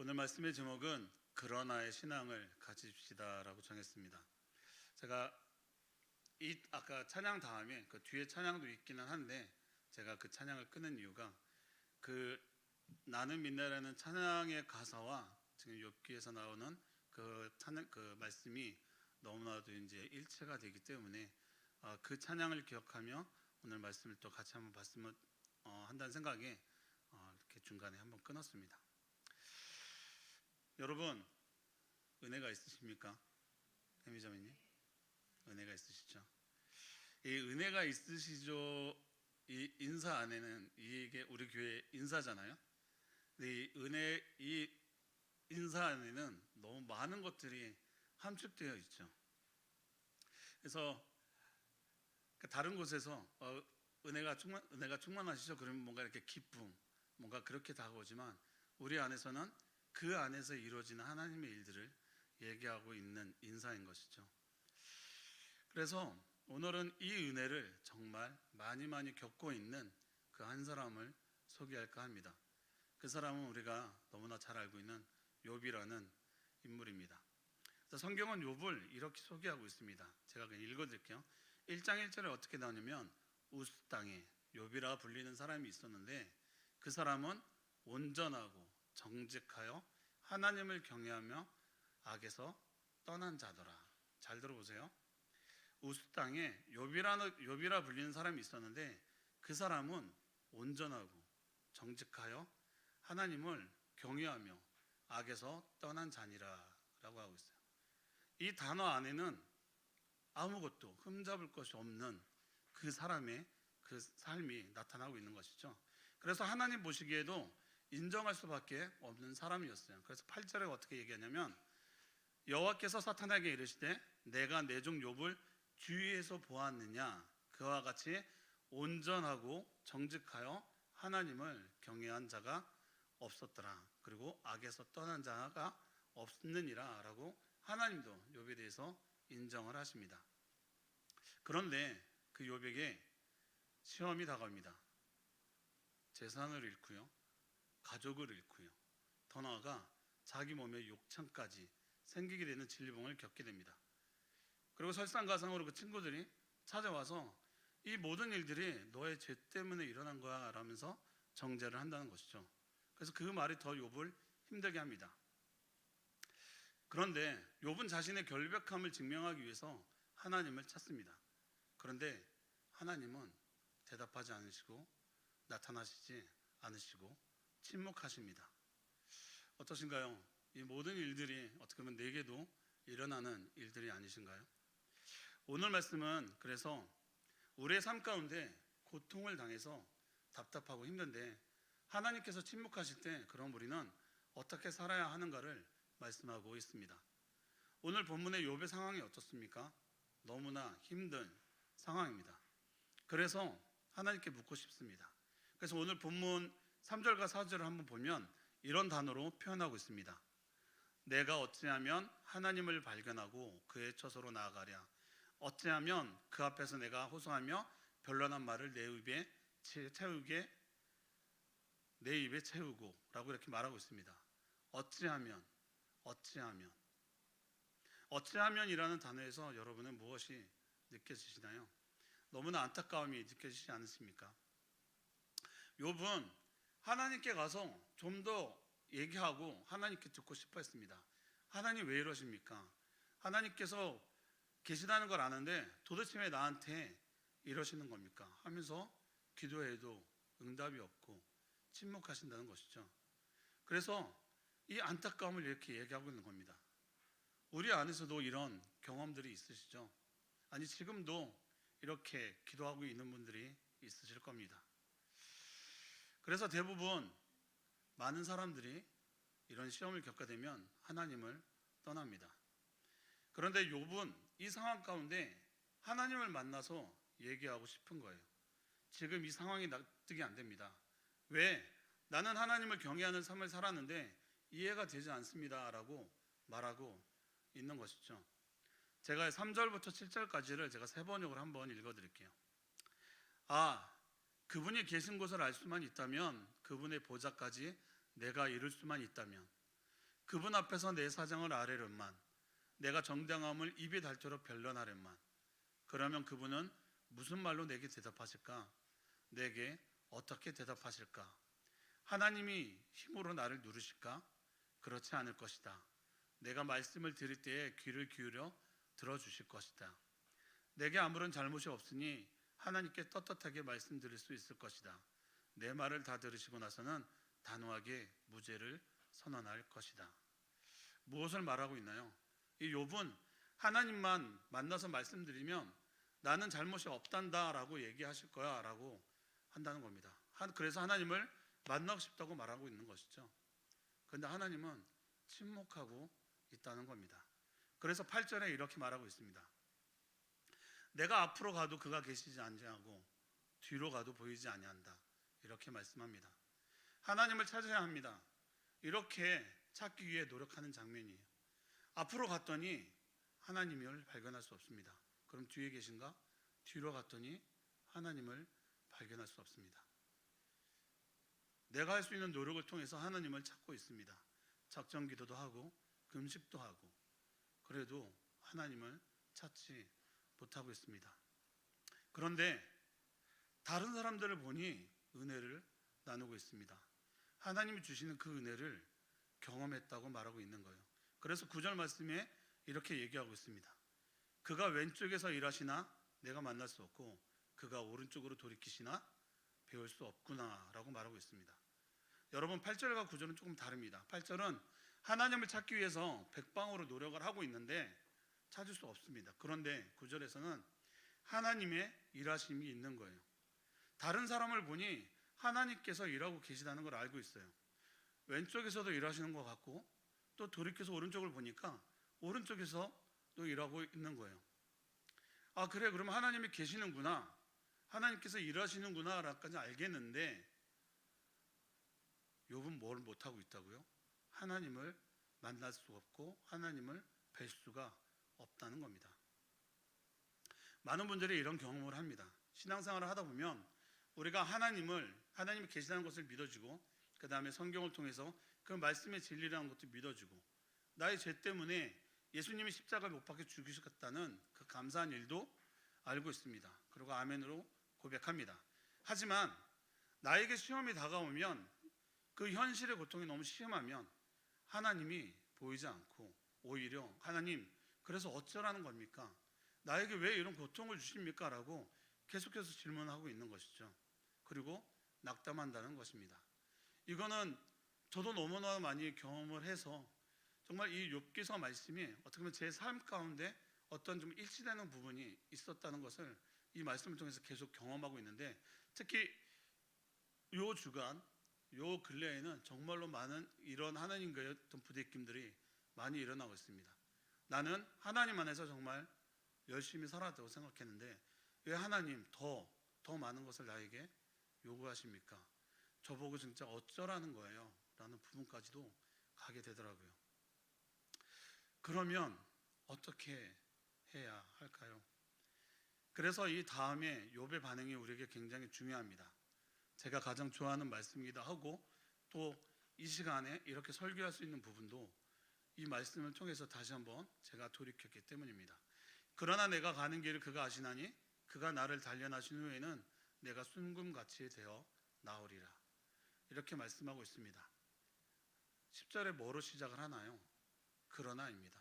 오늘 말씀의 제목은 그러나의 신앙을 가집시다라고 정했습니다. 제가 아까 찬양 다음에 그 뒤에 찬양도 있기는 한데 제가 그 찬양을 끄는 이유가 그 나는 믿나라는 찬양의 가사와 지금 욥기에서 나오는 그 찬양 그 말씀이 너무나도 이제 일체가 되기 때문에 그 찬양을 기억하며 오늘 말씀을 또 같이 한번 봤으면 한다는 생각에 이렇게 중간에 한번 끊었습니다. 여러분 은혜가 있으십니까? 해미자매님 은혜가 있으시죠? 이 은혜가 있으시죠? 이 인사 안에는 이게 우리 교회 인사잖아요. 근데 이 인사 안에는 너무 많은 것들이 함축되어 있죠. 그래서 다른 곳에서 은혜가 충만하시죠? 그러면 뭔가 이렇게 기쁨, 뭔가 그렇게 다가오지만 우리 안에서는 그 안에서 이루어지는 하나님의 일들을 얘기하고 있는 인사인 것이죠. 그래서 오늘은 이 은혜를 정말 많이 겪고 있는 그 한 사람을 소개할까 합니다. 그 사람은 우리가 너무나 잘 알고 있는 욥이라는 인물입니다. 성경은 욥을 이렇게 소개하고 있습니다. 제가 그냥 읽어드릴게요. 1장 1절에 어떻게 나오냐면 우스 땅에 욥이라 불리는 사람이 있었는데 그 사람은 온전하고 정직하여 하나님을 경외하며 악에서 떠난 자더라. 잘 들어보세요. 우스 땅에 욥이라 불리는 사람이 있었는데 그 사람은 온전하고 정직하여 하나님을 경외하며 악에서 떠난 자니라 라고 하고 있어요. 이 단어 안에는 아무것도 흠잡을 것이 없는 그 사람의 그 삶이 나타나고 있는 것이죠. 그래서 하나님 보시기에도 인정할 수밖에 없는 사람이었어요. 그래서 8절에 어떻게 얘기하냐면 여호와께서 사탄에게 이르시되 내가 내 종 욥을 주위에서 보았느냐 그와 같이 온전하고 정직하여 하나님을 경외한 자가 없었더라. 그리고 악에서 떠난 자가 없느니라 라고 하나님도 욥에 대해서 인정을 하십니다. 그런데 그 욥에게 시험이 다가옵니다. 재산을 잃고요, 가족을 잃고요, 더 나아가 자기 몸에 욕창까지 생기게 되는 질병을 겪게 됩니다. 그리고 설상가상으로 그 친구들이 찾아와서 이 모든 일들이 너의 죄 때문에 일어난 거야 라면서 정죄를 한다는 것이죠. 그래서 그 말이 더 욥을 힘들게 합니다. 그런데 욥은 자신의 결백함을 증명하기 위해서 하나님을 찾습니다. 그런데 하나님은 대답하지 않으시고 나타나시지 않으시고 침묵하십니다. 어떠신가요? 이 모든 일들이 어떻게 보면 내게도 일어나는 일들이 아니신가요? 오늘 말씀은 그래서 우리의 삶 가운데 고통을 당해서 답답하고 힘든데 하나님께서 침묵하실 때 그럼 우리는 어떻게 살아야 하는가를 말씀하고 있습니다. 오늘 본문의 욥의 상황이 어떻습니까? 너무나 힘든 상황입니다. 그래서 하나님께 묻고 싶습니다. 그래서 오늘 본문 3절과 4절을 한번 보면 이런 단어로 표현하고 있습니다. 내가 어찌하면 하나님을 발견하고 그의 처소로 나아가랴. 어찌하면 그 앞에서 내가 호소하며 변론한 말을 내 입에 채우고 라고 이렇게 말하고 있습니다. 어찌하면이라는 단어에서 여러분은 무엇이 느껴지시나요? 너무나 안타까움이 느껴지지 않으십니까? 욥은 하나님께 가서 좀 더 얘기하고 하나님께 듣고 싶어 했습니다. 하나님 왜 이러십니까? 하나님께서 계시다는 걸 아는데 도대체 왜 나한테 이러시는 겁니까? 하면서 기도해도 응답이 없고 침묵하신다는 것이죠. 그래서 이 안타까움을 이렇게 얘기하고 있는 겁니다. 우리 안에서도 이런 경험들이 있으시죠? 아니 지금도 이렇게 기도하고 있는 분들이 있으실 겁니다. 그래서 대부분 많은 사람들이 이런 시험을 겪게 되면 하나님을 떠납니다. 그런데 욥은 이 상황 가운데 하나님을 만나서 얘기하고 싶은 거예요. 지금 이 상황이 납득이 안 됩니다. 왜? 나는 하나님을 경외하는 삶을 살았는데 이해가 되지 않습니다 라고 말하고 있는 것이죠. 제가 3절부터 7절까지를 제가 세 번역으로 한번 읽어드릴게요. 그분이 계신 곳을 알 수만 있다면, 그분의 보좌까지 내가 이룰 수만 있다면, 그분 앞에서 내 사정을 아뢰련만, 내가 정당함을 입에 닳도록 변론하련만, 그러면 그분은 무슨 말로 내게 대답하실까? 내게 어떻게 대답하실까? 하나님이 힘으로 나를 누르실까? 그렇지 않을 것이다. 내가 말씀을 드릴 때에 귀를 기울여 들어주실 것이다. 내게 아무런 잘못이 없으니 하나님께 떳떳하게 말씀드릴 수 있을 것이다. 내 말을 다 들으시고 나서는 단호하게 무죄를 선언할 것이다. 무엇을 말하고 있나요? 이 욥은 하나님만 만나서 말씀드리면 나는 잘못이 없단다라고 얘기하실 거야 라고 한다는 겁니다. 그래서 하나님을 만나고 싶다고 말하고 있는 것이죠. 그런데 하나님은 침묵하고 있다는 겁니다. 그래서 8절에 이렇게 말하고 있습니다. 내가 앞으로 가도 그가 계시지 아니하고 뒤로 가도 보이지 아니한다. 이렇게 말씀합니다. 하나님을 찾아야 합니다. 이렇게 찾기 위해 노력하는 장면이에요. 앞으로 갔더니 하나님을 발견할 수 없습니다. 그럼 뒤에 계신가? 뒤로 갔더니 하나님을 발견할 수 없습니다. 내가 할 수 있는 노력을 통해서 하나님을 찾고 있습니다. 작정 기도도 하고 금식도 하고, 그래도 하나님을 찾지 못하고 있습니다. 그런데 다른 사람들을 보니 은혜를 나누고 있습니다. 하나님이 주시는 그 은혜를 경험했다고 말하고 있는 거예요. 그래서 9절 말씀에 이렇게 얘기하고 있습니다. 그가 왼쪽에서 일하시나 내가 만날 수 없고 그가 오른쪽으로 돌이키시나 배울 수 없구나 라고 말하고 있습니다. 여러분, 8절과 9절은 조금 다릅니다. 8절은 하나님을 찾기 위해서 백방으로 노력을 하고 있는데 찾을 수 없습니다. 그런데 9절에서는 하나님의 일하심이 있는 거예요. 다른 사람을 보니 하나님께서 일하고 계시다는 걸 알고 있어요. 왼쪽에서도 일하시는 것 같고 또 돌이켜서 오른쪽을 보니까 오른쪽에서 또 일하고 있는 거예요. 아, 그래, 그러면 하나님이 계시는구나, 하나님께서 일하시는구나 라까지 알겠는데 욥은 뭘 못하고 있다고요? 하나님을 만날 수 없고 하나님을 뵐 수가 없다는 겁니다. 많은 분들이 이런 경험을 합니다. 신앙생활을 하다 보면 우리가 하나님이 계시다는 것을 믿어지고, 그 다음에 성경을 통해서 그 말씀의 진리라는 것도 믿어지고, 나의 죄 때문에 예수님이 십자가를 못 박혀 죽으셨다는 그 감사한 일도 알고 있습니다. 그리고 아멘으로 고백합니다. 하지만 나에게 시험이 다가오면, 그 현실의 고통이 너무 심하면 하나님이 보이지 않고 오히려 하나님, 그래서 어쩌라는 겁니까? 나에게 왜 이런 고통을 주십니까? 라고 계속해서 질문하고 있는 것이죠. 그리고 낙담한다는 것입니다. 이거는 저도 너무나 많이 경험을 해서 정말 이 욥기서 말씀이 어떻게 보면 제 삶 가운데 어떤 좀 일치되는 부분이 있었다는 것을 이 말씀을 통해서 계속 경험하고 있는데, 특히 요 주간, 요 근래에는 정말로 많은 이런 하나님과의 어떤 부대낌들이 많이 일어나고 있습니다. 나는 하나님 안에서 정말 열심히 살았다고 생각했는데 왜 하나님 더 많은 것을 나에게 요구하십니까? 저보고 진짜 어쩌라는 거예요? 라는 부분까지도 가게 되더라고요. 그러면 어떻게 해야 할까요? 그래서 이 다음에 욥의 반응이 우리에게 굉장히 중요합니다. 제가 가장 좋아하는 말씀이기도 하고 또 이 시간에 이렇게 설교할 수 있는 부분도 이 말씀을 통해서 다시 한번 제가 돌이켰기 때문입니다. 그러나 내가 가는 길을 그가 아시나니 그가 나를 단련하신 후에는 내가 순금같이 되어 나오리라. 이렇게 말씀하고 있습니다. 10절에 뭐로 시작을 하나요? 그러나입니다.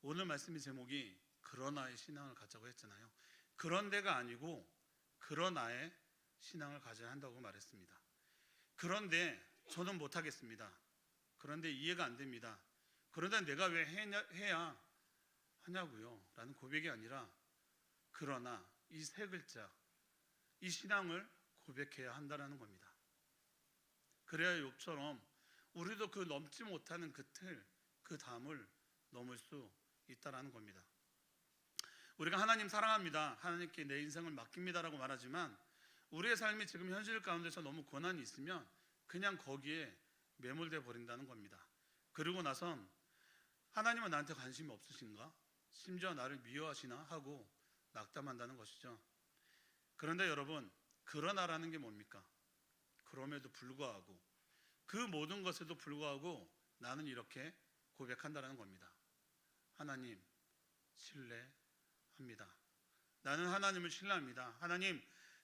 오늘 말씀의 제목이 그러나의 신앙을 가자고 했잖아요. 그런데가 아니고 그러나의 신앙을 가져야 한다고 말했습니다. 그런데 저는 못하겠습니다. 그런데 이해가 안 됩니다. 그런데 내가 왜 해야 하냐고요? 라는 고백이 아니라 그러나 이 세 글자, 이 신앙을 고백해야 한다는 겁니다. 그래야 욥처럼 우리도 그 넘지 못하는 그 틀, 그 담을 넘을 수 있다는 겁니다. 우리가 하나님 사랑합니다, 하나님께 내 인생을 맡깁니다라고 말하지만 우리의 삶이 지금 현실 가운데서 너무 고난이 있으면 그냥 거기에 매몰돼 버린다는 겁니다. 그리고 나선 하나님은 나한테 관심이 없으신가? 심지어 나를 미워하시나? 하고 낙담한다는 것이죠. 그런데 여러분, 그러나라는 게 뭡니까? 그럼에도 불구하고 그 모든 것에도 불구하고 나는 이렇게 고백한다는 겁니다. 하나님, 신뢰합니다. 나는 하나님을 신뢰합니다. 하나님,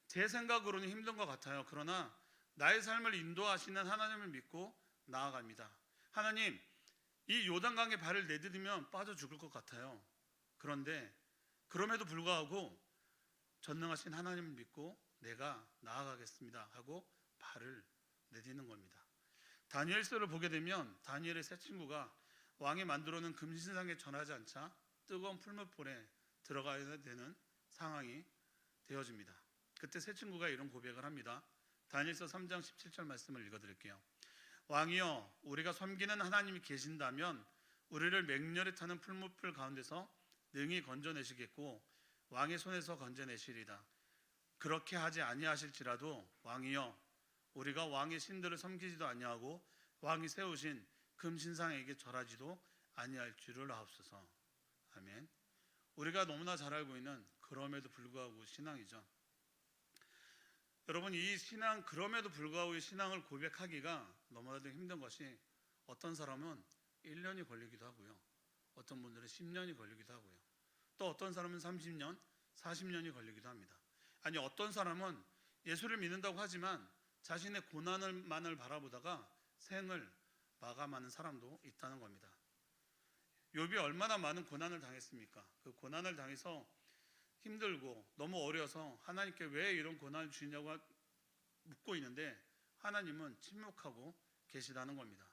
제 생각으로는 힘든 것 같아요. 그러나 나의 삶을 인도하시는 하나님을 믿고 나아갑니다. 하나님, 이 요단강에 발을 내디디면 빠져 죽을 것 같아요. 그런데 그럼에도 불구하고 전능하신 하나님을 믿고 내가 나아가겠습니다 하고 발을 내딛는 겁니다. 다니엘서를 보게 되면 다니엘의 세 친구가 왕이 만들어 놓은 금신상에 전하지 않자 뜨거운 풀무불에 들어가야 되는 상황이 되어집니다. 그때 세 친구가 이런 고백을 합니다. 다니엘서 3장 17절 말씀을 읽어드릴게요. 왕이여, 우리가 섬기는 하나님이 계신다면 우리를 맹렬히 타는 풀무불 가운데서 능히 건져내시겠고 왕의 손에서 건져내시리다. 그렇게 하지 아니하실지라도 왕이여, 우리가 왕의 신들을 섬기지도 아니하고 왕이 세우신 금신상에게 절하지도 아니할 줄을 아옵소서. 아멘. 우리가 너무나 잘 알고 있는 그럼에도 불구하고 신앙이죠. 여러분, 이 신앙, 그럼에도 불구하고 이 신앙을 고백하기가 너무나도 힘든 것이 어떤 사람은 1년이 걸리기도 하고요. 어떤 분들은 10년이 걸리기도 하고요. 또 어떤 사람은 30년, 40년이 걸리기도 합니다. 아니, 어떤 사람은 예수를 믿는다고 하지만 자신의 고난만을 바라보다가 생을 마감하는 사람도 있다는 겁니다. 욥이 얼마나 많은 고난을 당했습니까? 그 고난을 당해서 힘들고 너무 어려서 하나님께 왜 이런 고난을 주시냐고 묻고 있는데 하나님은 침묵하고 계시다는 겁니다.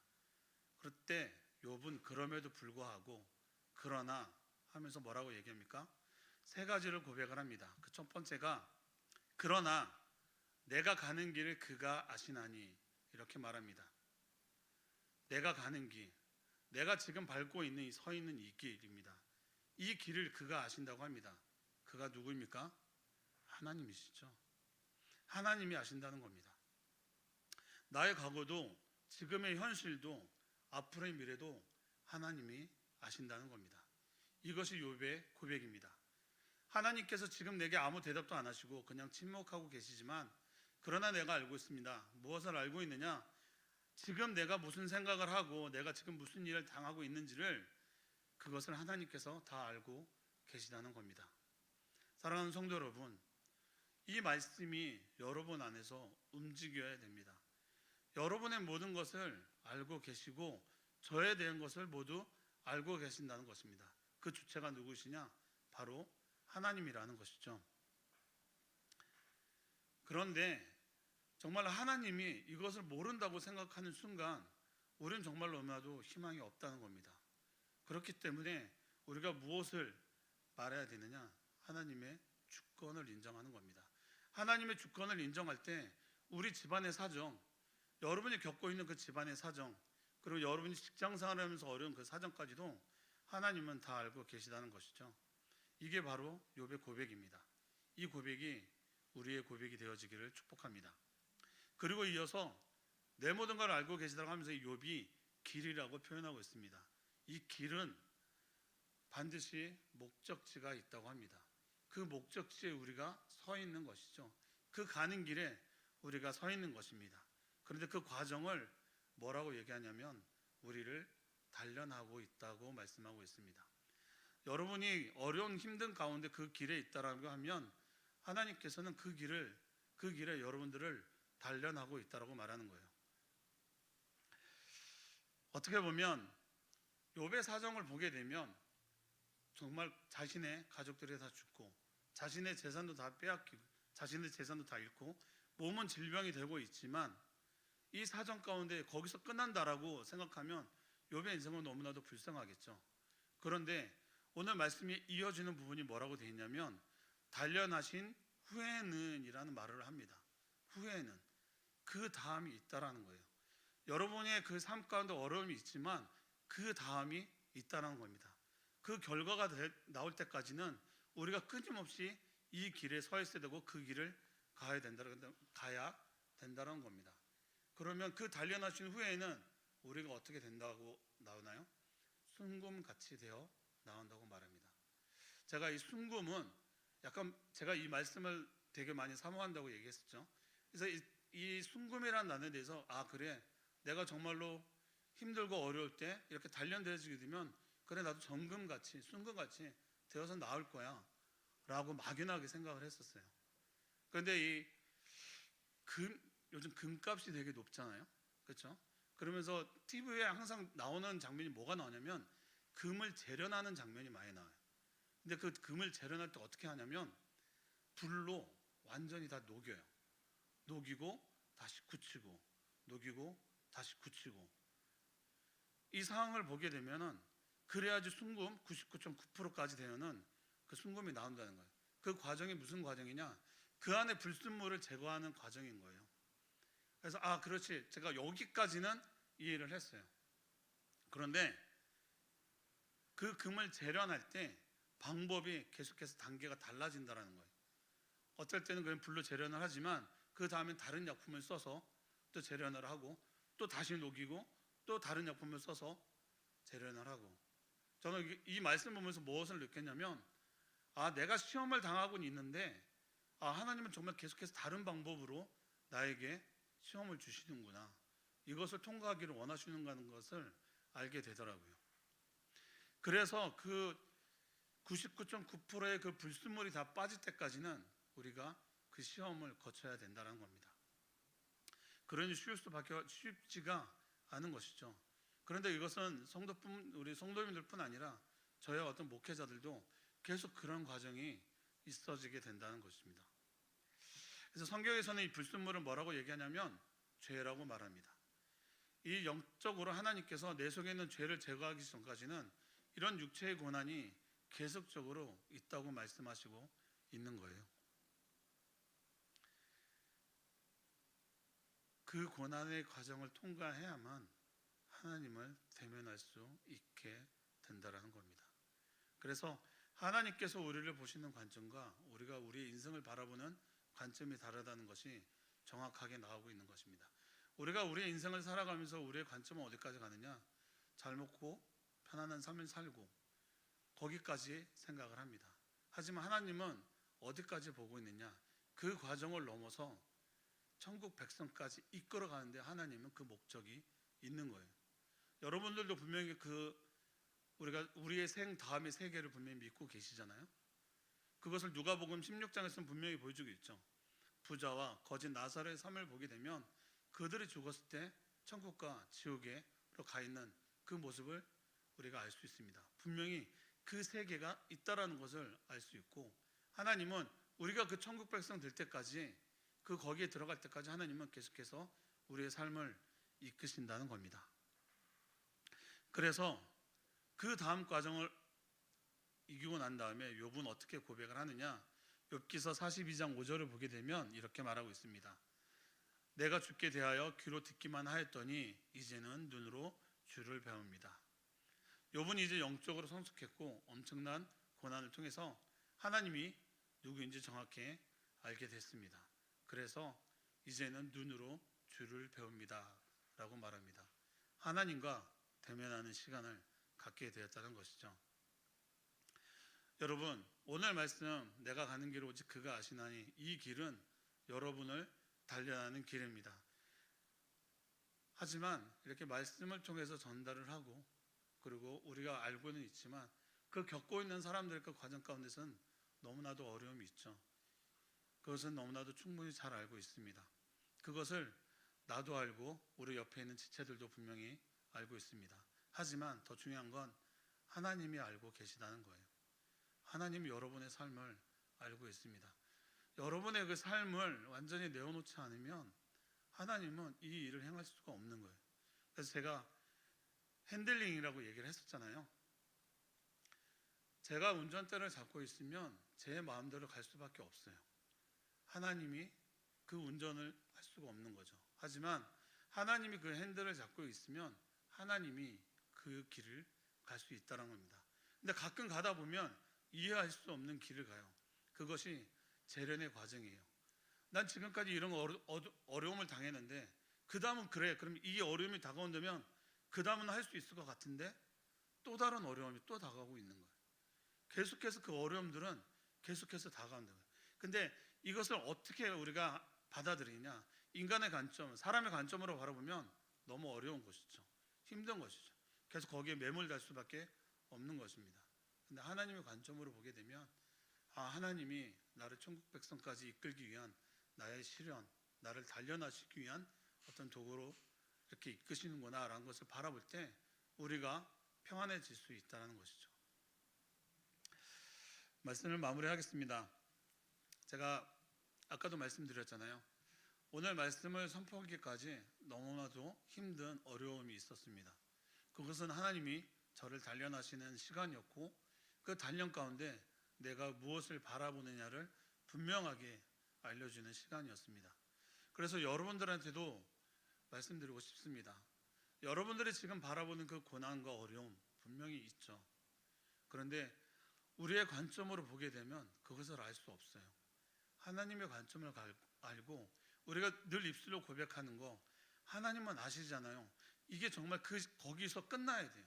그때 욥은 그럼에도 불구하고 그러나 하면서 뭐라고 얘기합니까? 세 가지를 고백을 합니다. 그 첫 번째가 그러나 내가 가는 길을 그가 아시나니, 이렇게 말합니다. 내가 가는 길, 내가 지금 밟고 있는 서 있는 이 길입니다. 이 길을 그가 아신다고 합니다. 그가 누구입니까? 하나님이시죠. 하나님이 아신다는 겁니다. 나의 과거도 지금의 현실도 앞으로의 미래도 하나님이 아신다는 겁니다. 이것이 욥의 고백입니다. 하나님께서 지금 내게 아무 대답도 안 하시고 그냥 침묵하고 계시지만 그러나 내가 알고 있습니다. 무엇을 알고 있느냐? 지금 내가 무슨 생각을 하고 내가 지금 무슨 일을 당하고 있는지를 그것을 하나님께서 다 알고 계시다는 겁니다. 사랑하는 성도 여러분, 이 말씀이 여러분 안에서 움직여야 됩니다. 여러분의 모든 것을 알고 계시고 저에 대한 것을 모두 알고 계신다는 것입니다. 그 주체가 누구시냐? 바로 하나님이라는 것이죠. 그런데 정말 하나님이 이것을 모른다고 생각하는 순간 우리는 정말 너무나도 희망이 없다는 겁니다. 그렇기 때문에 우리가 무엇을 말해야 되느냐? 하나님의 주권을 인정하는 겁니다. 하나님의 주권을 인정할 때 우리 집안의 사정, 여러분이 겪고 있는 그 집안의 사정, 그리고 여러분이 직장생활을 하면서 어려운 그 사정까지도 하나님은 다 알고 계시다는 것이죠. 이게 바로 욥의 고백입니다. 이 고백이 우리의 고백이 되어지기를 축복합니다. 그리고 이어서 내 모든 걸 알고 계시다고 하면서 욥이 길이라고 표현하고 있습니다. 이 길은 반드시 목적지가 있다고 합니다. 그 목적지에 우리가 서 있는 것이죠. 그 가는 길에 우리가 서 있는 것입니다. 그런데 그 과정을 뭐라고 얘기하냐면 우리를 단련하고 있다고 말씀하고 있습니다. 여러분이 어려운 힘든 가운데 그 길에 있다라고 하면 하나님께서는 그 길에 여러분들을 단련하고 있다라고 말하는 거예요. 어떻게 보면 욥의 사정을 보게 되면 정말 자신의 가족들이 다 죽고 자신의 재산도 다 빼앗기고 자신의 재산도 다 잃고 몸은 질병이 되고 있지만 이 사정 가운데 거기서 끝난다라고 생각하면 욥의 인생은 너무나도 불쌍하겠죠. 그런데 오늘 말씀이 이어지는 부분이 뭐라고 되어 있냐면 단련하신 후에는 이라는 말을 합니다. 후에는 그 다음이 있다라는 거예요. 여러분의 그 삶 가운데 어려움이 있지만 그 다음이 있다는 겁니다. 그 결과가 나올 때까지는 우리가 끊임없이 이 길에 서 있어야 되고 그 길을 가야 된다는 겁니다. 그러면 그 단련하신 후에는 우리가 어떻게 된다고 나오나요? 순금같이 되어 나온다고 말합니다. 제가 이 순금은 약간 제가 이 말씀을 되게 많이 사모한다고 얘기했었죠. 그래서 이 순금이라는 단어에 대해서 그래 내가 정말로 힘들고 어려울 때 이렇게 단련되어지게 되면 그래 나도 정금같이 순금같이 되어서 나을 거야 라고 막연하게 생각을 했었어요. 그런데 요즘 금값이 되게 높잖아요. 그렇죠? 그러면서 TV에 항상 나오는 장면이 뭐가 나오냐면 금을 재련하는 장면이 많이 나와요. 근데 그 금을 재련할 때 어떻게 하냐면 불로 완전히 다 녹여요. 녹이고 다시 굳히고 녹이고 다시 굳히고 이 상황을 보게 되면은 그래야지 순금 99.9%까지 되면은 그 순금이 나온다는 거예요. 그 과정이 무슨 과정이냐? 그 안에 불순물을 제거하는 과정인 거예요. 그래서 그렇지 제가 여기까지는 이해를 했어요. 그런데 그 금을 재련할 때 방법이 계속해서 단계가 달라진다는 거예요. 어떨 때는 그냥 불로 재련을 하지만 그 다음에 다른 약품을 써서 또 재련을 하고 또 다시 녹이고 또 다른 약품을 써서 재련을 하고 저는 이 말씀 보면서 무엇을 느꼈냐면 내가 시험을 당하고는 있는데 하나님은 정말 계속해서 다른 방법으로 나에게 시험을 주시는구나. 이것을 통과하기를 원하시는가는 것을 알게 되더라고요. 그래서 그 99.9%의 그 불순물이 다 빠질 때까지는 우리가 그 시험을 거쳐야 된다는 겁니다. 그러니 쉽지가 않은 것이죠. 그런데 이것은 우리 성도님들뿐 아니라 저희 어떤 목회자들도 계속 그런 과정이 있어지게 된다는 것입니다. 그래서 성경에서는 이 불순물을 뭐라고 얘기하냐면 죄라고 말합니다. 이 영적으로 하나님께서 내 속에 있는 죄를 제거하기 전까지는 이런 육체의 고난이 계속적으로 있다고 말씀하시고 있는 거예요. 그 고난의 과정을 통과해야만 하나님을 대면할 수 있게 된다는 겁니다. 그래서 하나님께서 우리를 보시는 관점과 우리가 우리의 인생을 바라보는 관점이 다르다는 것이 정확하게 나오고 있는 것입니다. 우리가 우리의 인생을 살아가면서 우리의 관점은 어디까지 가느냐? 잘 먹고 편안한 삶을 살고 거기까지 생각을 합니다. 하지만 하나님은 어디까지 보고 있느냐? 그 과정을 넘어서 천국 백성까지 이끌어가는데 하나님은 그 목적이 있는 거예요. 여러분들도 분명히 우리가 우리의 생 다음의 세계를 분명히 믿고 계시잖아요. 그것을 누가복음 16장에서는 분명히 보여주고 있죠. 부자와 거짓 나사로의 삶을 보게 되면 그들이 죽었을 때 천국과 지옥에로 가 있는 그 모습을 우리가 알 수 있습니다. 분명히 그 세계가 있다라는 것을 알 수 있고 하나님은 우리가 그 천국 백성 될 때까지 거기에 들어갈 때까지 하나님은 계속해서 우리의 삶을 이끄신다는 겁니다. 그래서 그 다음 과정을 이기고 난 다음에 욥은 어떻게 고백을 하느냐? 욥기서 42장 5절을 보게 되면 이렇게 말하고 있습니다. 내가 주께 대하여 귀로 듣기만 하였더니 이제는 눈으로 주를 배웁니다. 욥은 이제 영적으로 성숙했고 엄청난 고난을 통해서 하나님이 누구인지 정확히 알게 됐습니다. 그래서 이제는 눈으로 주를 배웁니다 라고 말합니다. 하나님과 대면하는 시간을 갖게 되었다는 것이죠. 여러분, 오늘 말씀 내가 가는 길을 오직 그가 아시나니 이 길은 여러분을 단련하는 길입니다. 하지만 이렇게 말씀을 통해서 전달을 하고 그리고 우리가 알고는 있지만 그 겪고 있는 사람들의 그 과정 가운데서는 너무나도 어려움이 있죠. 그것은 너무나도 충분히 잘 알고 있습니다. 그것을 나도 알고 우리 옆에 있는 지체들도 분명히 알고 있습니다. 하지만 더 중요한 건 하나님이 알고 계시다는 거예요. 하나님이 여러분의 삶을 알고 있습니다. 여러분의 그 삶을 완전히 내어놓지 않으면 하나님은 이 일을 행할 수가 없는 거예요. 그래서 제가 핸들링이라고 얘기를 했었잖아요. 제가 운전대를 잡고 있으면 제 마음대로 갈 수밖에 없어요. 하나님이 그 운전을 할 수가 없는 거죠. 하지만 하나님이 그 핸들을 잡고 있으면 하나님이 그 길을 갈 수 있다는 겁니다. 근데 가끔 가다 보면 이해할 수 없는 길을 가요. 그것이 재련의 과정이에요. 난 지금까지 이런 어려움을 당했는데 그 다음은 그래. 그럼 이 어려움이 다가온다면 그 다음은 할 수 있을 것 같은데 또 다른 어려움이 또 다가오고 있는 거예요. 계속해서 그 어려움들은 계속해서 다가온다는 거예요. 근데 이것을 어떻게 우리가 받아들이냐? 인간의 관점, 사람의 관점으로 바라보면 너무 어려운 것이죠. 힘든 것이죠. 계속 거기에 매몰될 수밖에 없는 것입니다. 근데 하나님의 관점으로 보게 되면 하나님이 나를 천국 백성까지 이끌기 위한 나의 시련, 나를 단련하시기 위한 어떤 도구로 이렇게 이끄시는구나 라는 것을 바라볼 때 우리가 평안해질 수 있다는 것이죠. 말씀을 마무리하겠습니다. 제가 아까도 말씀드렸잖아요. 오늘 말씀을 선포하기까지 너무나도 힘든 어려움이 있었습니다. 그것은 하나님이 저를 단련하시는 시간이었고 그 단련 가운데 내가 무엇을 바라보느냐를 분명하게 알려주는 시간이었습니다. 그래서 여러분들한테도 말씀드리고 싶습니다. 여러분들이 지금 바라보는 그 고난과 어려움 분명히 있죠. 그런데 우리의 관점으로 보게 되면 그것을 알 수 없어요. 하나님의 관점을 알고 우리가 늘 입술로 고백하는 거 하나님만 아시잖아요. 이게 정말 거기서 끝나야 돼요.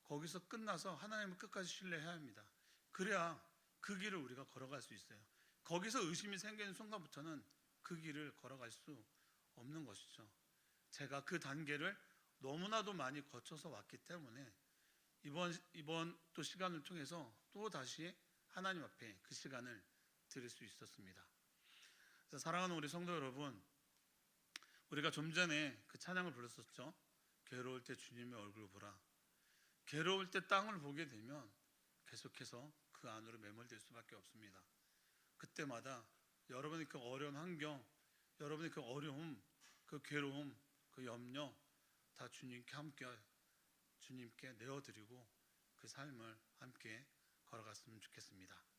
거기서 끝나서 하나님을 끝까지 신뢰해야 합니다. 그래야 그 길을 우리가 걸어갈 수 있어요. 거기서 의심이 생기는 순간부터는 그 길을 걸어갈 수 없는 것이죠. 제가 그 단계를 너무나도 많이 거쳐서 왔기 때문에 이번 또 시간을 통해서 또 다시 하나님 앞에 그 시간을 드릴 수 있었습니다. 사랑하는 우리 성도 여러분, 우리가 좀 전에 그 찬양을 불렀었죠. 괴로울 때 주님의 얼굴을 보라. 괴로울 때 땅을 보게 되면 계속해서 그 안으로 매몰될 수밖에 없습니다. 그때마다 여러분의 그 어려운 환경, 여러분의 그 어려움, 그 괴로움, 그 염려 다 주님께 내어드리고 그 삶을 함께 걸어갔으면 좋겠습니다.